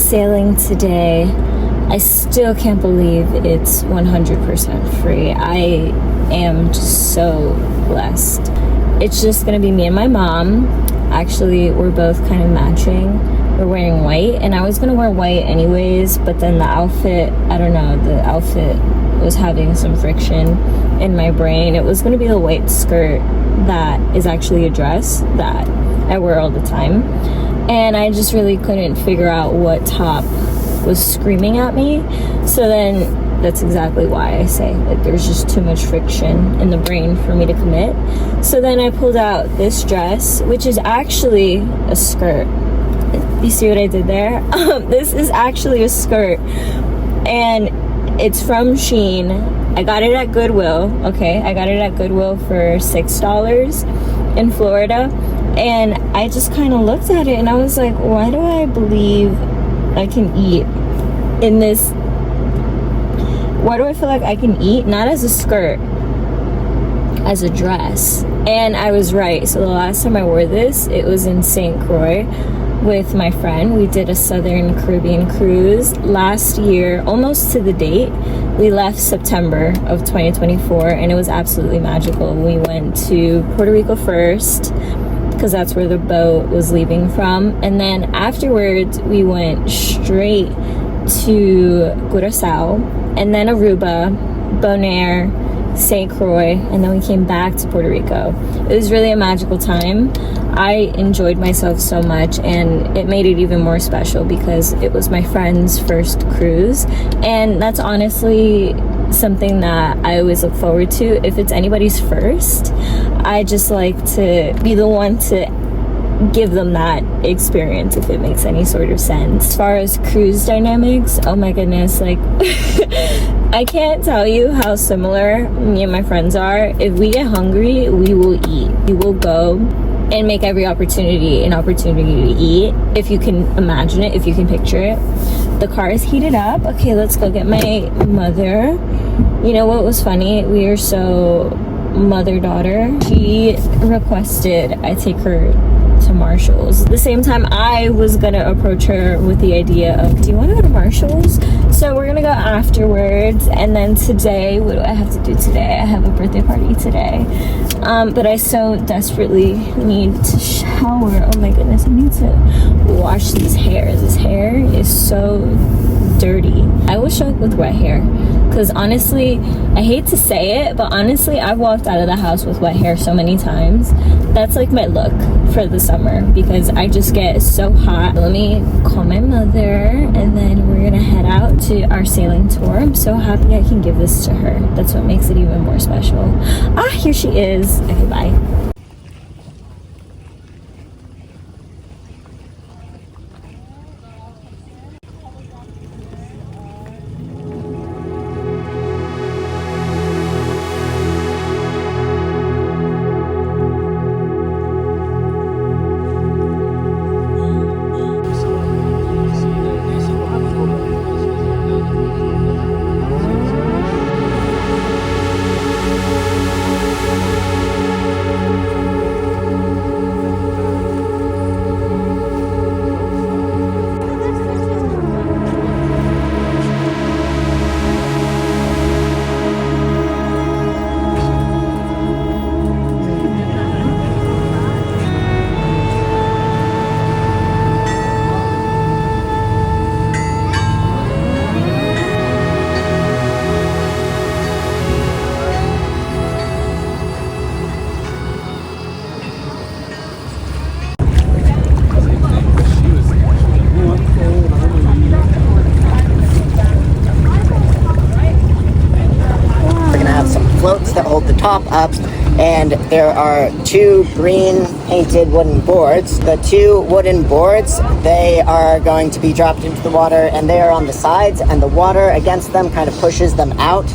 sailing today. I still can't believe it's 100% free. I am just so blessed. It's just gonna be me and my mom. Actually, we're both kind of matching. We're wearing white, and I was gonna wear white anyways, but then the outfit, I don't know, the outfit was having some friction in my brain. It was gonna be the white skirt that is actually a dress that I wear all the time. And I just really couldn't figure out what top was screaming at me. So then that's exactly why I say that there's just too much friction in the brain for me to commit. So then I pulled out this dress, which is actually a skirt. You see what I did there? This is actually a skirt, and it's from Shein. I got it at Goodwill. Okay, I got it at Goodwill for $6 in Florida. And I just kind of looked at it and I was like, why do I believe I can eat in this? Why do I feel like I can eat? Not as a skirt, as a dress. And I was right. So the last time I wore this, it was in St. Croix with my friend. We did a Southern Caribbean cruise last year, almost to the date. We left September of 2024, and it was absolutely magical. We went to Puerto Rico first, because that's where the boat was leaving from. And then afterwards, we went straight to Curacao, and then Aruba, Bonaire, St. Croix, and then we came back to Puerto Rico. It was really a magical time. I enjoyed myself so much, and it made it even more special because it was my friend's first cruise. And that's honestly something that I always look forward to. If it's anybody's first, I just like to be the one to give them that experience, if it makes any sort of sense. As far as cruise dynamics, oh my goodness, like I can't tell you how similar me and my friends are. If we get hungry, we will eat. We will go and make every opportunity an opportunity to eat, if you can imagine it, if you can picture it. The car is heated up. Okay, let's go get my mother. You know what was funny? We are so mother-daughter. She requested I take her to Marshall's. At the same time, I was gonna approach her with the idea of, do you want to go to Marshall's? So we're gonna go afterwards. And then today, what do I have to do today? I have a birthday party today, but I so desperately need to shower. Oh my goodness, I need to wash this hair. This hair is so dirty. I will show up with wet hair, because honestly, I hate to say it, but honestly, I've walked out of the house with wet hair so many times. That's like my look for the summer, because I just get so hot. Let me call my mother, and then we're gonna head out to our sailing tour. I'm so happy I can give this to her. That's what makes it even more special. Ah, here she is. Okay, bye. That hold the top up, and there are two green painted wooden boards. The two wooden boards, they are going to be dropped into the water, and they are on the sides, and the water against them kind of pushes them out,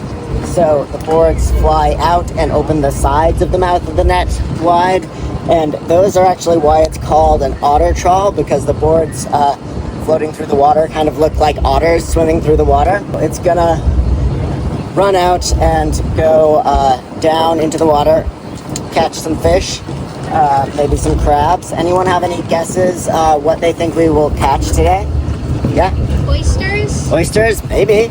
so the boards fly out and open the sides of the mouth of the net wide. And those are actually why it's called an otter trawl, because the boards floating through the water kind of look like otters swimming through the water. It's gonna run out and go down into the water, catch some fish, maybe some crabs. Anyone have any guesses what they think we will catch today? Yeah. Oysters? Oysters, maybe.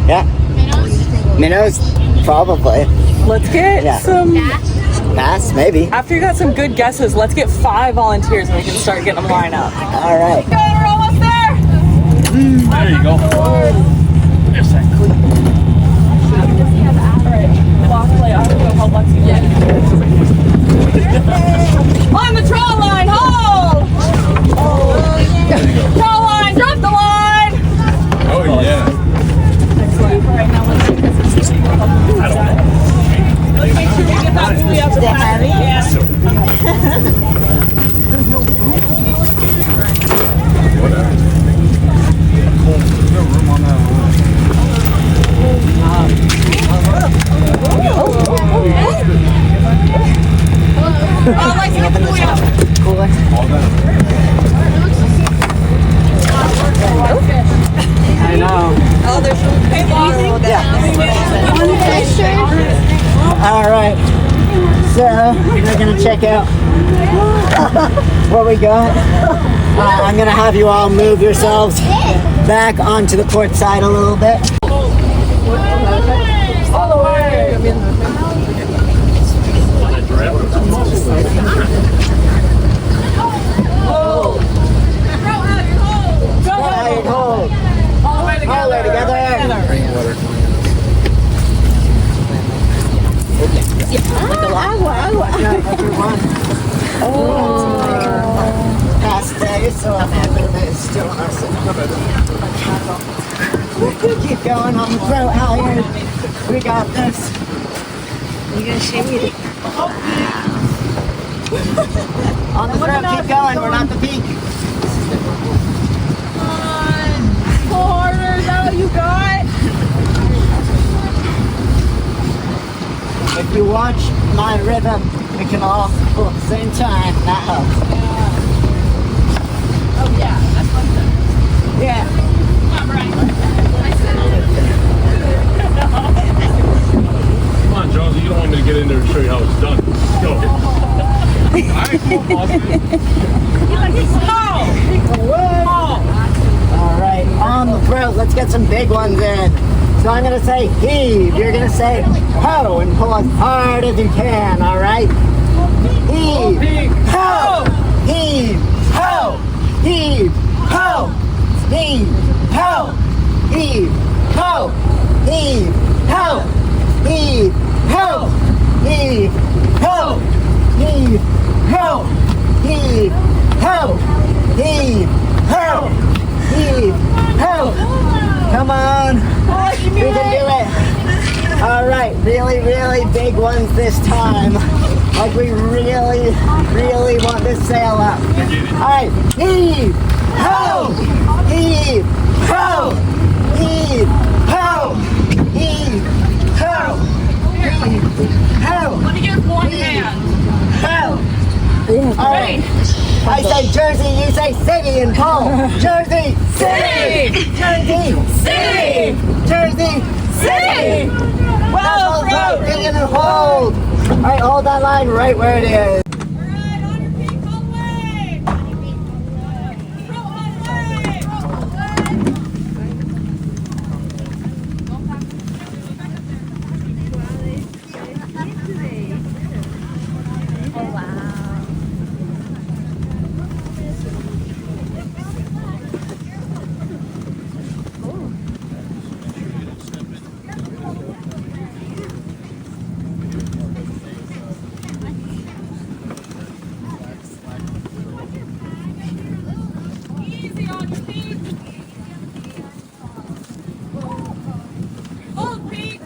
Yeah. Minnows? Minnows, probably. Let's get some. Bass? Bass, maybe. After you got some good guesses, let's get 5 volunteers and we can start getting them lined up. All right. Go, we're almost there. There you go. There's that clip. Alright, I have to go help Lexi. On the troll line, hold! Troll line, drop the line! Oh, yeah. Excellent. All right, now let's see this. I don't know. Let's make sure we get that buoy up the heavy. Yeah. Whatever. There's no room on that one. I'd like to get the buoy up. Cool. All that. I know. Oh, there's some paintballs. All right. So we're gonna check out what we got. I'm gonna have you all move yourselves back onto the port side a little bit. All the way. Right, hold. All the way together. All the way together. Past days, so I'm happy that it's still awesome. Keep going on the throat, Halyard. We got this. You gonna show me? On the throat, keep going. We're not the peak. Pull harder. Is that what you got? If you watch my rhythm, we can all pull at the same time. That helps. Oh yeah, that's fun. Yeah. Come on, Jonesy. You don't want me to get in there and show you how it's done. Go. All right, cool. All right, on the throat. Let's get some big ones in. So I'm gonna say heave. You're gonna say ho and pull as hard as you can. All right. Heave. Ho. Heave. Ho. Heave. Ho. Heave. Ho. Heave. Ho. Heave. Ho. Heave. Ho. Heave. Ho. Heave. Ho. Heave. Ho. Heave. Ho. Heave. Ho. Come on. We can do it. All right. Really, really big ones this time. Like we really, really want this sail up. All right. Heave. Ho. Heave. Ho. Heave. Ho. Heave. Ho. Heave. Ho. Let me get one hand. Ho. All right. I say Jersey, you say city and pull. Jersey, city. Jersey, city. Jersey, city. Well, road, get in and hold. All right, hold that line right where it is. Alright, on your feet, all the way. Throw all the Easy on your feet. Hold, Pete.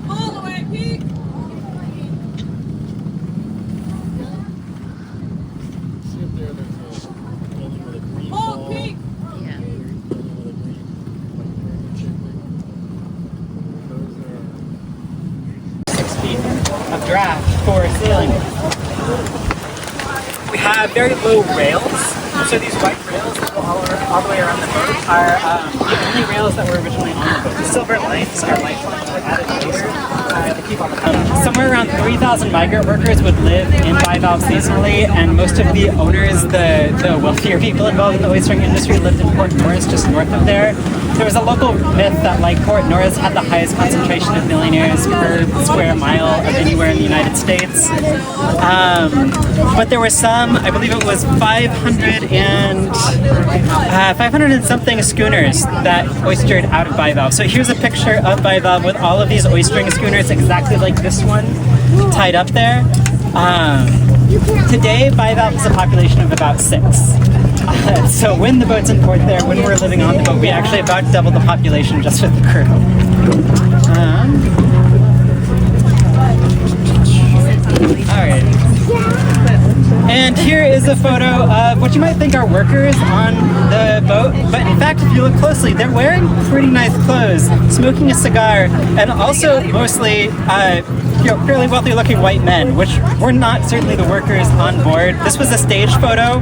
All the way, Pete. Hold, Pete. Of draft for sailing. We have very low rails. So these white rails that go all the way around the boat are the only rails that were originally on the boat. The silver lights are lights that were added later to keep on the boat. Somewhere around 3,000 migrant workers would live in bivalve seasonally, and most of the owners, the wealthier people involved in the oystering industry, lived in Port Norris, just north of there. There was a local myth that like Port Norris had the highest concentration of millionaires per square mile of anywhere in the United States. But there were some, I believe it was 500 and something schooners that oystered out of bivalve. So here's a picture of bivalve with all of these oystering schooners exactly like this one tied up there. Today, bivalve has a population of about 6. So when the boat's in port there, when we're living on the boat, we actually about double the population just with the crew. Alright. And here is a photo of what you might think are workers on the boat, but in fact, if you look closely, they're wearing pretty nice clothes, smoking a cigar, and also mostly fairly wealthy-looking white men, which were not certainly the workers on board. This was a stage photo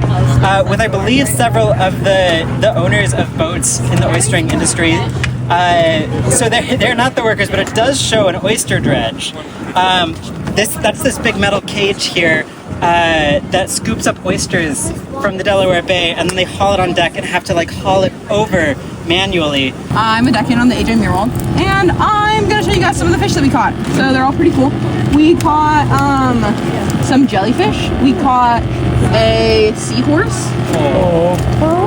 with, I believe, several of the owners of boats in the oystering industry. So they're not the workers, but it does show an oyster dredge. That's this big metal cage here that scoops up oysters from the Delaware Bay, and then they haul it on deck and have to like haul it over manually. I'm a deckhand on the AJ Meerwald, and I'm gonna show you guys some of the fish that we caught. So they're all pretty cool. We caught some jellyfish. We caught a seahorse. Oh,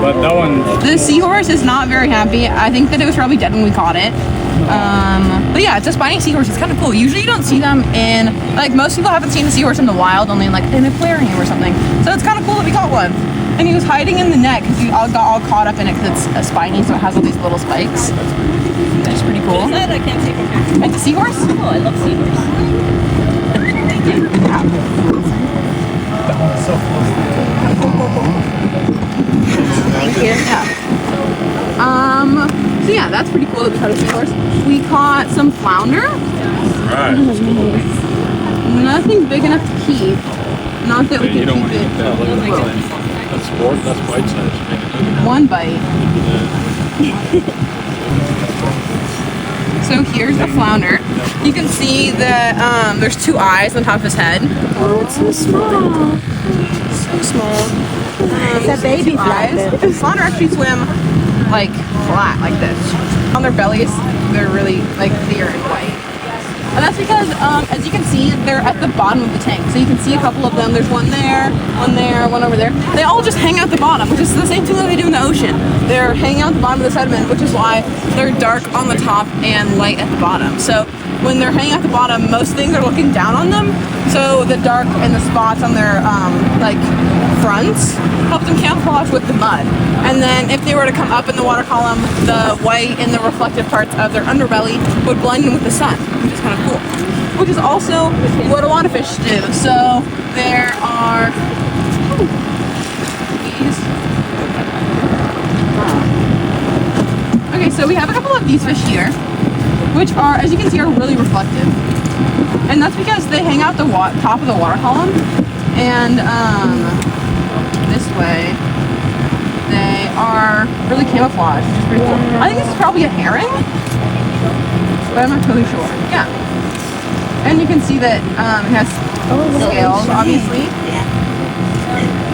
but that one. The seahorse is not very happy. I think that it was probably dead when we caught it. But yeah, it's a spiny seahorse. It's kind of cool. Usually you don't see them in, like, most people haven't seen a seahorse in the wild, only in like an aquarium or something. So it's kind of cool that we caught one. And he was hiding in the net because he got all caught up in it because it's spiny, so it has all these little spikes. That's pretty cool. What is that? I can't take it. It's a seahorse? Oh, I love seahorse. Yeah. So yeah, that's pretty cool that we caught a seahorse. We caught some flounder. Right. Nothing big enough to keep. Not that we You could don't keep want to it. eat that. Look at that. That's sport. That's bite size. One bite. So here's a flounder. You can see that there's 2 eyes on top of his head. Oh, it's so small. So small. It's a baby flounder. Flounder actually swim like flat, like this. On their bellies, they're really like clear and white. And that's because, as you can see, they're at the bottom of the tank. So you can see a couple of them. There's one there, one over there. They all just hang out the bottom, which is the same thing that they do in the ocean. They're hanging out the bottom of the sediment, which is why they're dark on the top and light at the bottom. So when they're hanging at the bottom, most things are looking down on them. So the dark and the spots on their like fronts help them camouflage with the mud. And then if they were to come up in the water column, the white and the reflective parts of their underbelly would blend in with the sun, which is kind of cool. Which is also what a lot of fish do. So there are these. Okay, so we have a couple of these fish here, which are, as you can see, are really reflective. And that's because they hang out the top of the water column, and this way they are really camouflaged, which is pretty cool. I think this is probably a herring, but I'm not totally sure. Yeah. And you can see that it has scales, obviously.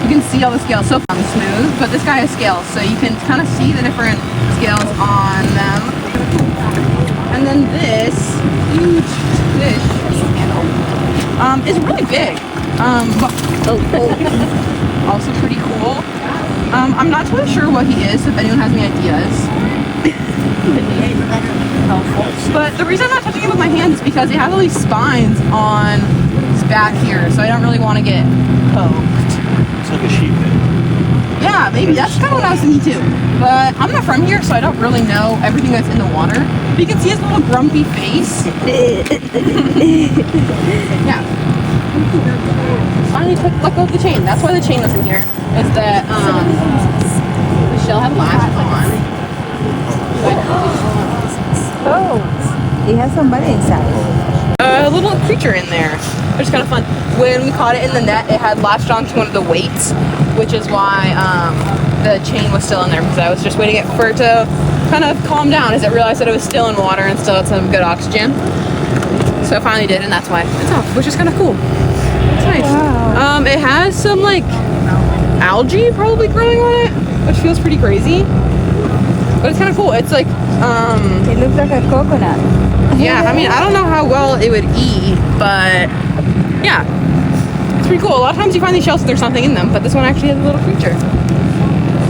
You can see all the scales, so smooth, but this guy has scales, so you can kind of see the different scales on them. And then this huge fish is really big. But also pretty cool. I'm not totally sure what he is, if anyone has any ideas. But the reason I'm not touching him with my hands is because he has all these spines on his back here, so I don't really want to get poked. It's like a sheephead. Yeah, maybe. That's kind of what I was thinking too. But I'm not from here, so I don't really know everything that's in the water. But you can see his little grumpy face. Yeah. Finally let go of the chain. That's why the chain was in here. Is that the shell had latched on. Oh, he has somebody inside. A little creature in there. which is kind of fun. When we caught it in the net, it had latched onto one of the weights, which is why the chain was still in there, because I was just waiting for it to kind of calm down as it realized that it was still in water and still had some good oxygen. So it finally did, and that's why it's off, which is kind of cool. It's nice. Wow. It has some like algae probably growing on it, which feels pretty crazy. But it's kind of cool. It's like It looks like a coconut. yeah, I mean, I don't know how well it would eat, but yeah, it's pretty cool. A lot of times you find these shells and there's something in them, but this one actually has a little creature.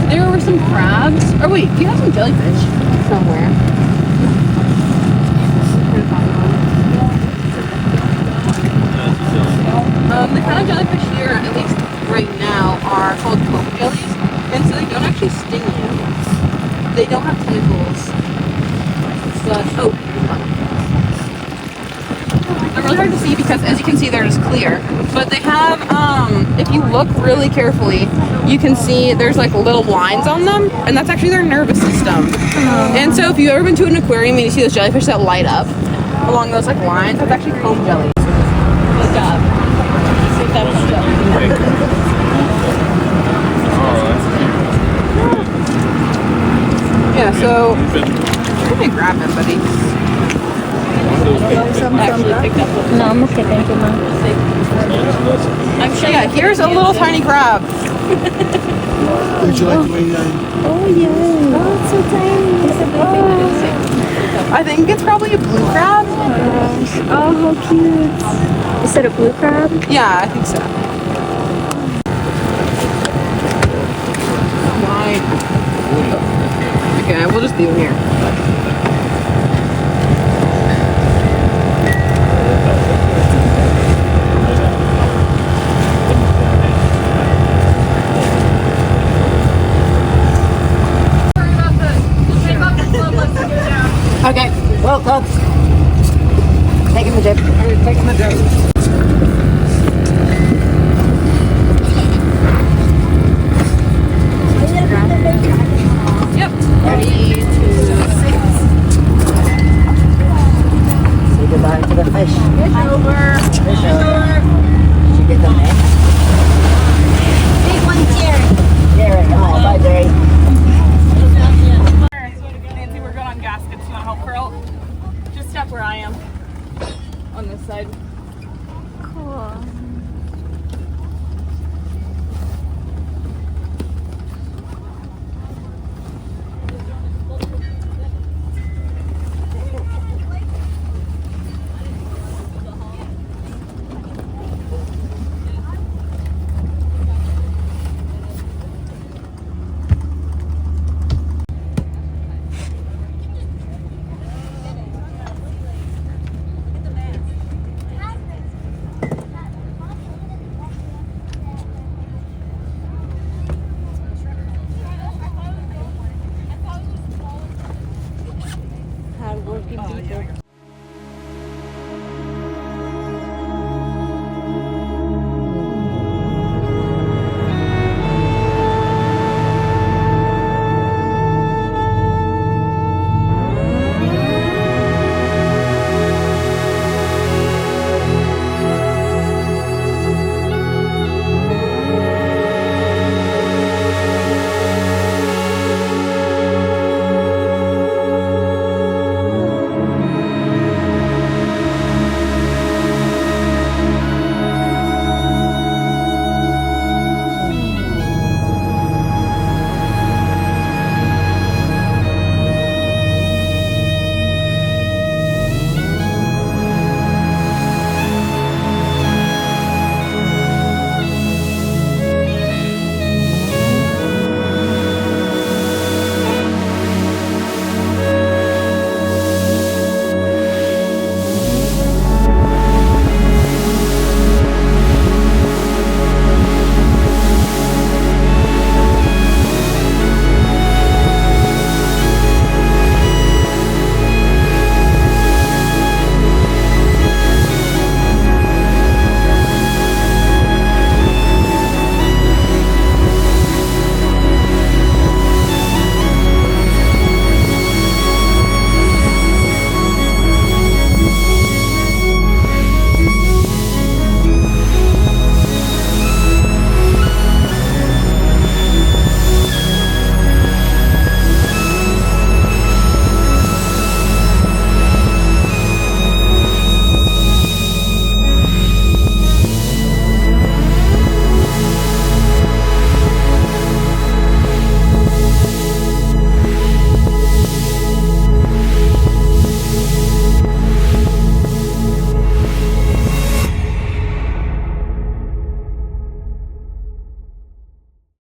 There were some crabs. Oh wait, do you have some jellyfish somewhere? The kind of jellyfish here, at least right now, are called comb jellies, and so they don't actually sting you. They don't have tentacles. But oh, they're really hard to see because, as you can see, they're just clear. But they have, if you look really carefully, you can see there's like little lines on them, and that's actually their nervous system. And so, if you've ever been to an aquarium and you see those jellyfish that light up along those like lines, that's actually comb jellies. Good job. See if that comes up. Yeah. So. I'm gonna grab him, buddy. Actually picked up one. No, I'm okay, thank you, Mom. Actually, yeah, here's a little tiny crab. Would you like to weigh Oh, yeah. Oh, it's so tiny. It's a baby. I think it's probably a blue crab. Oh, how cute. Is it a blue crab? Yeah, I think so. Right. Okay, we'll just leave him here.